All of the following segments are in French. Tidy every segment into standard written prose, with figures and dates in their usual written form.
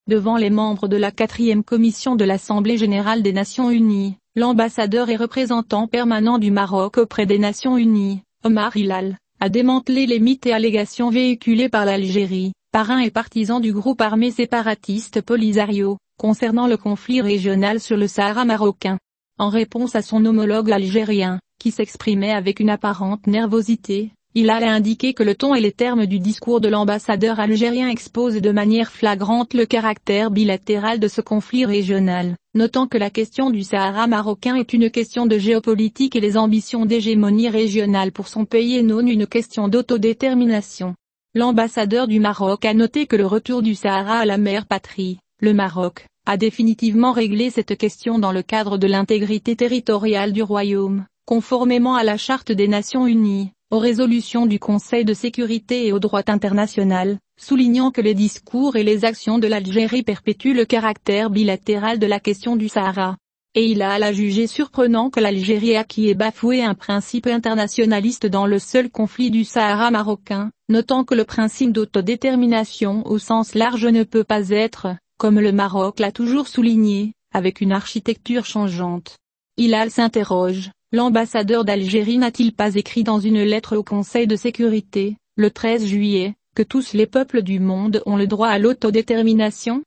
Devant les membres de la 4e commission de l'Assemblée générale des Nations unies, l'ambassadeur et représentant permanent du Maroc auprès des Nations unies, Omar Hilal, a démantelé les mythes et allégations véhiculés par l'Algérie, parrain et partisan du groupe armé séparatiste Polisario, concernant le conflit régional sur le Sahara marocain. En réponse à son homologue algérien, qui s'exprimait avec une apparente nervosité, Hilal a indiqué que le ton et les termes du discours de l'ambassadeur algérien exposent de manière flagrante le caractère bilatéral de ce conflit régional, notant que la question du Sahara marocain est une question de géopolitique et les ambitions d'hégémonie régionale pour son pays et non une question d'autodétermination. L'ambassadeur du Maroc a noté que le retour du Sahara à la mère patrie, le Maroc, a définitivement réglé cette question dans le cadre de l'intégrité territoriale du royaume, conformément à la Charte des Nations unies, aux résolutions du Conseil de sécurité et au droit international, soulignant que les discours et les actions de l'Algérie perpétuent le caractère bilatéral de la question du Sahara. Et il a jugé surprenant que l'Algérie ait bafoué un principe internationaliste dans le seul conflit du Sahara marocain, notant que le principe d'autodétermination au sens large ne peut pas être, comme le Maroc l'a toujours souligné, avec une architecture changeante. Hilal s'interroge. L'ambassadeur d'Algérie n'a-t-il pas écrit dans une lettre au Conseil de sécurité, le 13 juillet, que tous les peuples du monde ont le droit à l'autodétermination ?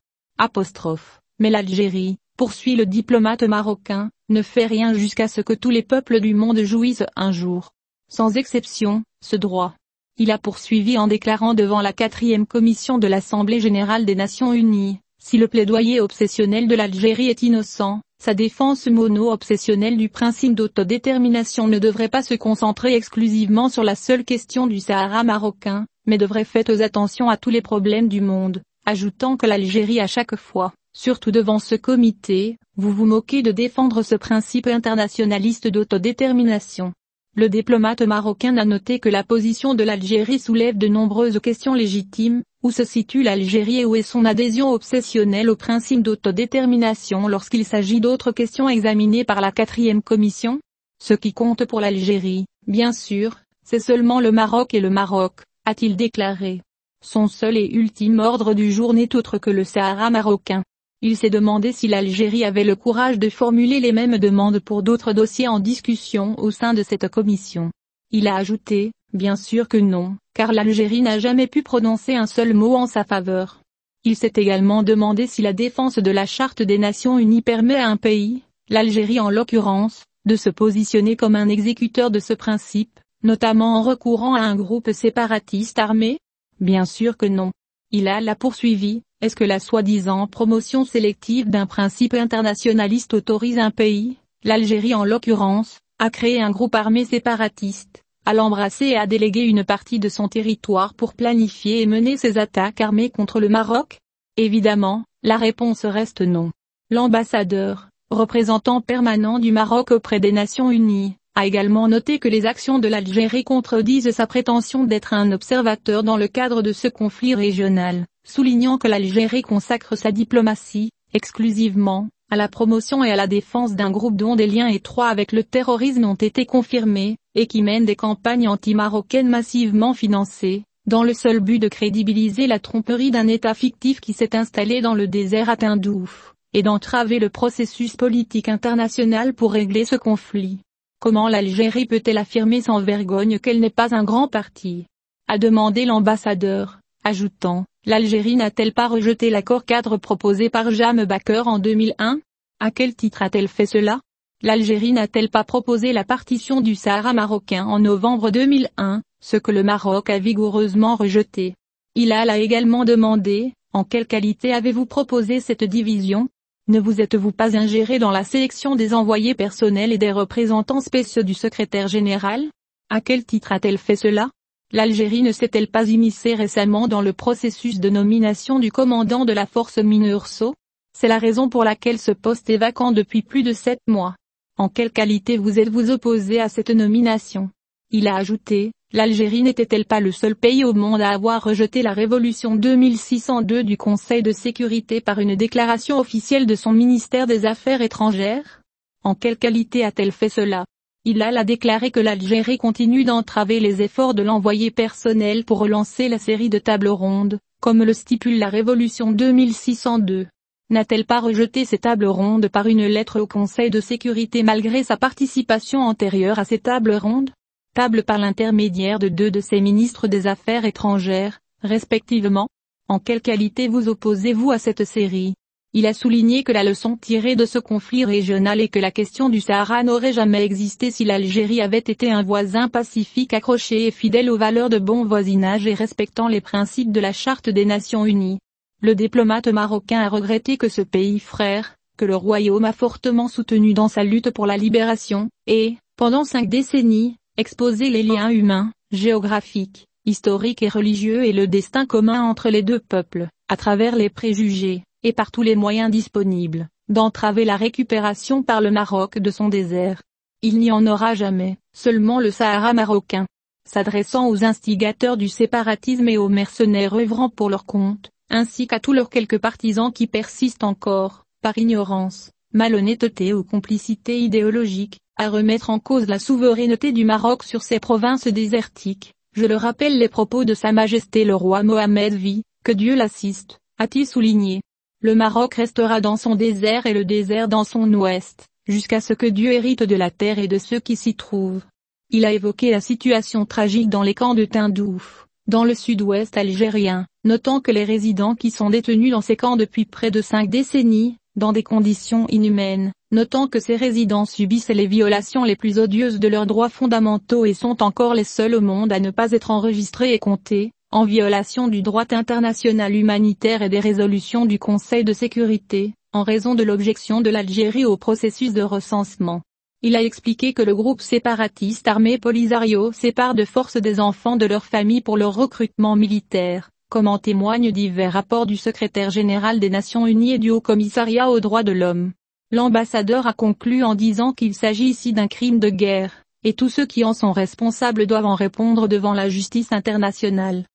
Mais l'Algérie, poursuit le diplomate marocain, ne fait rien jusqu'à ce que tous les peuples du monde jouissent un jour, sans exception, ce droit. Il a poursuivi en déclarant devant la 4e commission de l'Assemblée générale des Nations unies, si le plaidoyer obsessionnel de l'Algérie est innocent, sa défense mono-obsessionnelle du principe d'autodétermination ne devrait pas se concentrer exclusivement sur la seule question du Sahara marocain, mais devrait faire attention à tous les problèmes du monde, ajoutant que l'Algérie à chaque fois, surtout devant ce comité, vous vous moquez de défendre ce principe internationaliste d'autodétermination. Le diplomate marocain a noté que la position de l'Algérie soulève de nombreuses questions légitimes. Où se situe l'Algérie et où est son adhésion obsessionnelle au principe d'autodétermination lorsqu'il s'agit d'autres questions examinées par la 4e commission ? Ce qui compte pour l'Algérie, bien sûr, c'est seulement le Maroc et le Maroc, a-t-il déclaré. Son seul et ultime ordre du jour n'est autre que le Sahara marocain. Il s'est demandé si l'Algérie avait le courage de formuler les mêmes demandes pour d'autres dossiers en discussion au sein de cette commission. Il a ajouté, bien sûr que non, car l'Algérie n'a jamais pu prononcer un seul mot en sa faveur. Il s'est également demandé si la défense de la Charte des Nations unies permet à un pays, l'Algérie en l'occurrence, de se positionner comme un exécuteur de ce principe, notamment en recourant à un groupe séparatiste armé ? Bien sûr que non. Il a poursuivi, est-ce que la soi-disant promotion sélective d'un principe internationaliste autorise un pays, l'Algérie en l'occurrence, à créer un groupe armé séparatiste, à l'embrasser et à déléguer une partie de son territoire pour planifier et mener ses attaques armées contre le Maroc ? Évidemment, la réponse reste non. L'ambassadeur, représentant permanent du Maroc auprès des Nations unies, a également noté que les actions de l'Algérie contredisent sa prétention d'être un observateur dans le cadre de ce conflit régional, soulignant que l'Algérie consacre sa diplomatie, exclusivement, à la promotion et à la défense d'un groupe dont des liens étroits avec le terrorisme ont été confirmés, et qui mène des campagnes anti-marocaines massivement financées, dans le seul but de crédibiliser la tromperie d'un État fictif qui s'est installé dans le désert à Tindouf, et d'entraver le processus politique international pour régler ce conflit. Comment l'Algérie peut-elle affirmer sans vergogne qu'elle n'est pas un grand parti ? A demandé l'ambassadeur, ajoutant, l'Algérie n'a-t-elle pas rejeté l'accord cadre proposé par Jeanne Baker en 2001 ? À quel titre a-t-elle fait cela ? L'Algérie n'a-t-elle pas proposé la partition du Sahara marocain en novembre 2001, ce que le Maroc a vigoureusement rejeté ? Il a également demandé, en quelle qualité avez-vous proposé cette division ? Ne vous êtes-vous pas ingéré dans la sélection des envoyés personnels et des représentants spéciaux du secrétaire général ? À quel titre a-t-elle fait cela ? L'Algérie ne s'est-elle pas immiscée récemment dans le processus de nomination du commandant de la force MINURSO ? C'est la raison pour laquelle ce poste est vacant depuis plus de 7 mois. En quelle qualité vous êtes-vous opposé à cette nomination ? Il a ajouté, l'Algérie n'était-elle pas le seul pays au monde à avoir rejeté la résolution 2602 du Conseil de sécurité par une déclaration officielle de son ministère des Affaires étrangères ? En quelle qualité a-t-elle fait cela ? Il a déclaré que l'Algérie continue d'entraver les efforts de l'envoyé personnel pour relancer la série de tables rondes, comme le stipule la résolution 2602. N'a-t-elle pas rejeté ces tables rondes par une lettre au Conseil de sécurité malgré sa participation antérieure à ces tables rondes? Table par l'intermédiaire de deux de ses ministres des Affaires étrangères, respectivement. En quelle qualité vous opposez-vous à cette série? Il a souligné que la leçon tirée de ce conflit régional est que la question du Sahara n'aurait jamais existé si l'Algérie avait été un voisin pacifique accroché et fidèle aux valeurs de bon voisinage et respectant les principes de la Charte des Nations Unies. Le diplomate marocain a regretté que ce pays frère, que le royaume a fortement soutenu dans sa lutte pour la libération, et, pendant 5 décennies, exposé les liens humains, géographiques, historiques et religieux et le destin commun entre les deux peuples, à travers les préjugés, et par tous les moyens disponibles, d'entraver la récupération par le Maroc de son désert. Il n'y en aura jamais, seulement le Sahara marocain. S'adressant aux instigateurs du séparatisme et aux mercenaires œuvrant pour leur compte, ainsi qu'à tous leurs quelques partisans qui persistent encore, par ignorance, malhonnêteté ou complicité idéologique, à remettre en cause la souveraineté du Maroc sur ses provinces désertiques, je le rappelle les propos de Sa Majesté le roi Mohammed V, que Dieu l'assiste, a-t-il souligné. Le Maroc restera dans son désert et le désert dans son ouest, jusqu'à ce que Dieu hérite de la terre et de ceux qui s'y trouvent. Il a évoqué la situation tragique dans les camps de Tindouf, dans le sud-ouest algérien, notant que les résidents qui sont détenus dans ces camps depuis près de 5 décennies, dans des conditions inhumaines, notant que ces résidents subissent les violations les plus odieuses de leurs droits fondamentaux et sont encore les seuls au monde à ne pas être enregistrés et comptés, en violation du droit international humanitaire et des résolutions du Conseil de sécurité, en raison de l'objection de l'Algérie au processus de recensement. Il a expliqué que le groupe séparatiste armé Polisario sépare de force des enfants de leurs familles pour leur recrutement militaire, comme en témoignent divers rapports du secrétaire général des Nations Unies et du Haut-Commissariat aux droits de l'homme. L'ambassadeur a conclu en disant qu'il s'agit ici d'un crime de guerre, et tous ceux qui en sont responsables doivent en répondre devant la justice internationale.